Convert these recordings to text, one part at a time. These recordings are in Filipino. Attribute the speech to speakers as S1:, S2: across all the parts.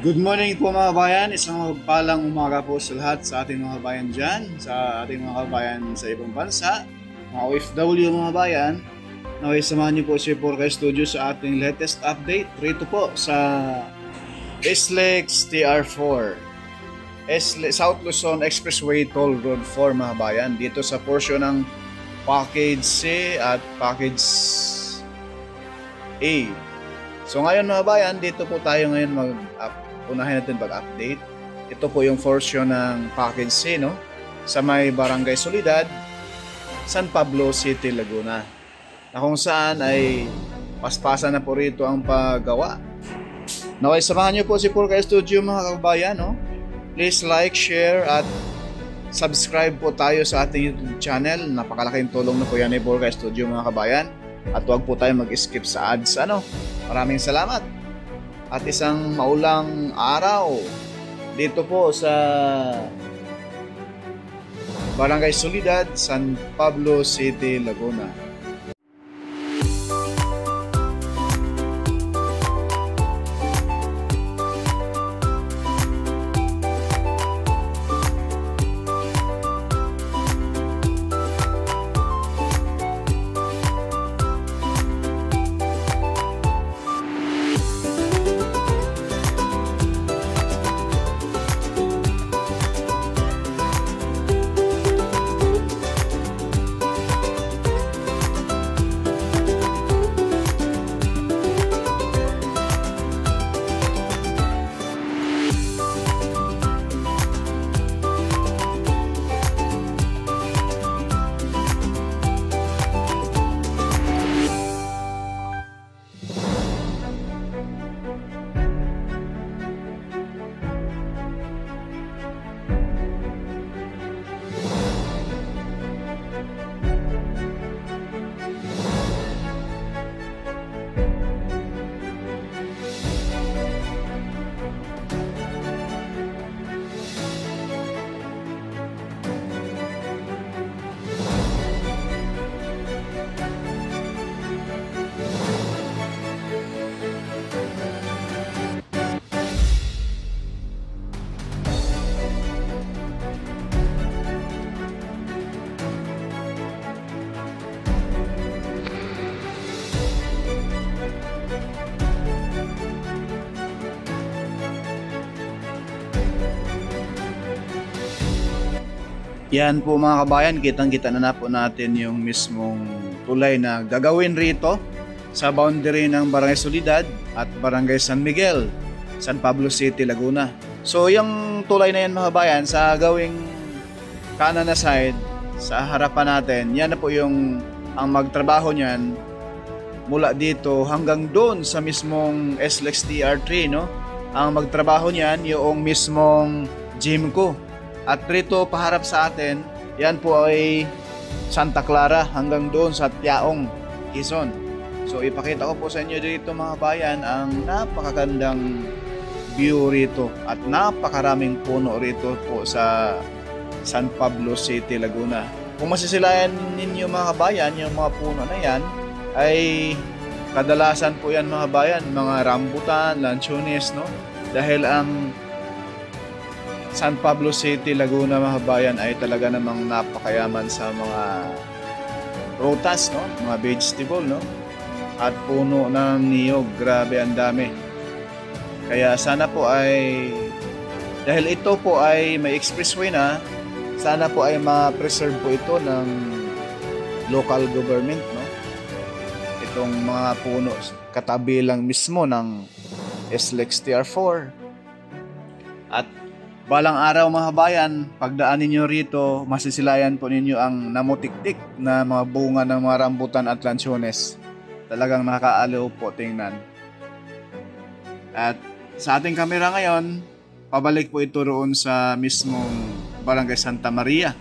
S1: Good morning po mga kabayan, isang mapagpalang umaga po sa lahat sa ating mga kabayan dyan, sa ating mga kabayan sa ibang bansa, mga OFW mga kabayan. Naway samahan niyo po si Porca Studio sa ating latest update rito po sa SLEX TR4 South Luzon Expressway Toll Road 4 mga kabayan, dito sa portion ng Package C at Package A. So ngayon mga kabayan, dito po tayo ngayon unahin natin pag-update. Ito po yung portion ng Package C, no? Sa may Barangay Solidad, San Pablo City, Laguna. Na kung saan ay paspasan na po rito ang paggawa. Okay, samahan niyo po si Porca Studio mga kabayan, no? Please like, share at subscribe po tayo sa ating YouTube channel. Napakalaking tulong na po yan ni Porca Studio mga kabayan. At huwag po tayo mag-skip sa ads, ano? Maraming salamat. At isang maulang araw dito po sa Barangay Solidad, San Pablo City, Laguna. Yan po mga kabayan, kitang-kita na po natin yung mismong tulay na gagawin rito sa boundary ng Barangay Solidad at Barangay San Miguel, San Pablo City, Laguna. So yung tulay na yan mga kabayan, sa gawing kanan na side, sa harapan natin, yan na po yung ang magtrabaho niyan mula dito hanggang doon sa mismong SLEX TR3, no? Ang magtrabaho niyan yung mismong gym ko. At rito paharap sa atin, yan po ay Santa Clara hanggang doon sa Tiaong, Quezon. So ipakita ko po sa inyo dito mga bayan ang napakagandang view rito at napakaraming puno rito po sa San Pablo City, Laguna. Kung masisilayan ninyo mga bayan, yung mga puno na yan ay kadalasan po yan mga bayan, mga rambutan, lanchones, no? Dahil ang San Pablo City, Laguna mga bayan ay talaga namang napakayaman sa mga prutas, no? Mga vegetable, no? At puno ng niyog, grabe ang dami. Kaya sana po ay, dahil ito po ay may expressway na, sana po ay ma-preserve po ito ng local government, no? Itong mga puno katabi lang mismo ng SLEX TR4. At balang araw mga bayan, pagdaan ninyo rito, masisilayan po ninyo ang namutiktik na mga bunga ng mga rambutan at lanchones. Talagang nakakaaliw po tingnan. At sa ating kamera ngayon, pabalik po ito roon sa mismong Barangay Santa Maria,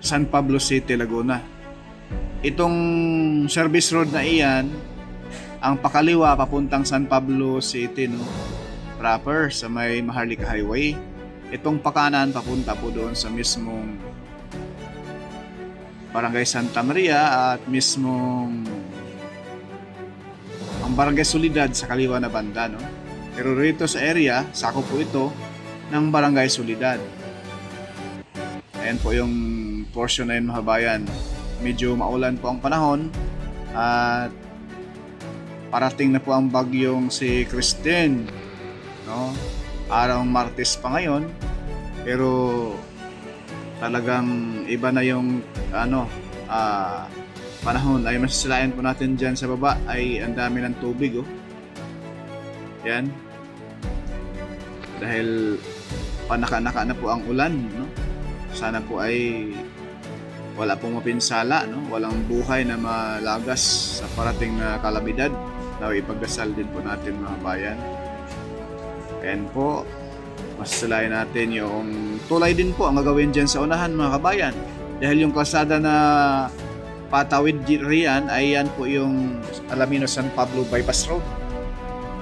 S1: San Pablo City, Laguna. Itong service road na iyan, ang pakaliwa papuntang San Pablo City, no? Proper sa may Maharlika Highway. Itong pakanan papunta po doon sa mismong Barangay Santa Maria at mismong ang Barangay Solidad sa kaliwa na banda, no? Pero rito sa area, sakop po ito ng Barangay Solidad. Ayan po yung portion na yun mga kabayan. Medyo maulan po ang panahon at parating na po ang bagyong si Christine, no? Araw Martes pa ngayon, pero talagang iba na yung panahon. Ay masisilayan po natin dyan sa baba ay ang dami ng tubig, oh. Yan, dahil panaka-naka na po ang ulan, no? Sana po ay wala pong mapinsala, no? Walang buhay na malagas sa parating na kalamidad. Nawa ipagdasal din po natin mga bayan. Ayan po, masasalayan natin yung tulay din po ang gagawin dyan sa unahan mga kabayan. Dahil yung kalsada na patawid riyan ay yan po yung Alamino San Pablo Bypass Road.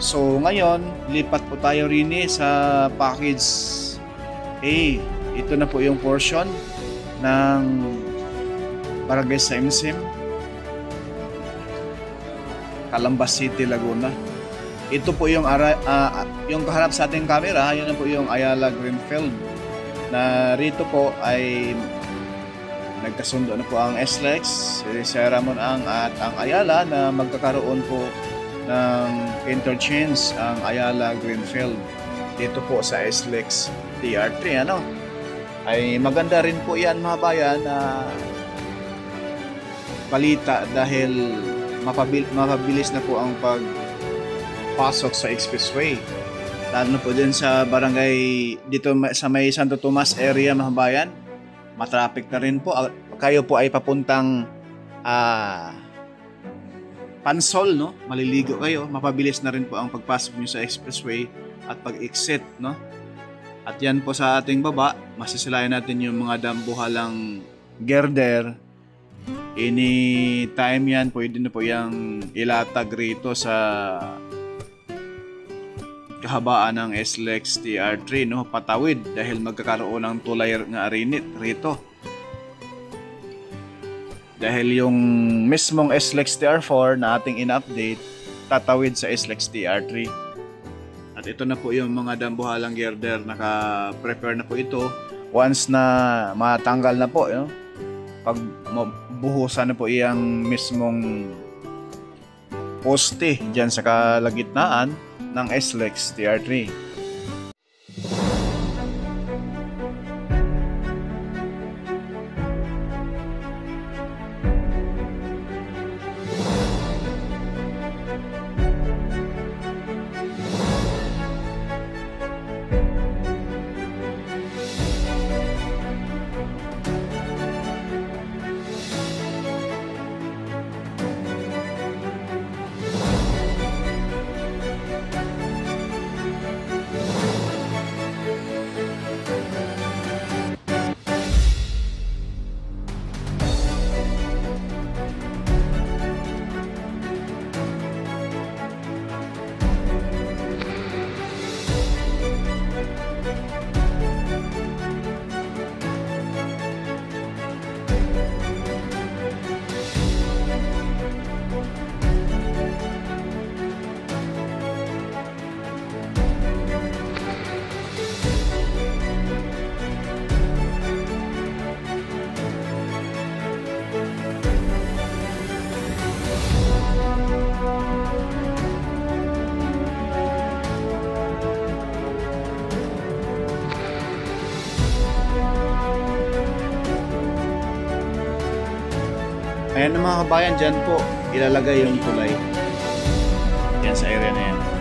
S1: So ngayon, lipat po tayo rin sa package A. Ito na po yung portion ng Barangay Simsim, Calambas City, Laguna. Ito po yung yung kaharap sa ating camera, yun na po yung Ayala Greenfield. Na rito po ay nagkasundo na po ang SLEX, si Ramon at ang Ayala na magkakaroon po ng interchange ang Ayala Greenfield dito po sa SLEX TR3, ay maganda rin po yan mga bayan na balita dahil mapabilis na po ang pagpasok sa expressway, lalo na po din sa barangay dito sa may Santo Tomas area mga bayan. Matraffic na rin po, kayo po ay papuntang Pansol, no? Maliligo kayo, mapabilis na rin po ang pagpasok niyo sa expressway at pag-exit, no? At yan po sa ating baba, masisilayan natin yung mga dambuhalang girder. Anytime yan, pwede na po yung ilatag rito sa kahabaan ng SLEX TR3, no? Patawid dahil magkakaroon ng tulay nga arinit rito. Dahil yung mismong SLEX TR4 na ating in-update, tatawid sa SLEX TR3. At ito na po yung mga dambuhalang girder, naka-prepare na po ito. Once na matanggal na po, pag buhusan na po iyang mismong poste dyan sa kalagitnaan ng SLEX TR3. Ayan mga kabayan, dyan po ilalagay yung tulay. Yan sa area na yan.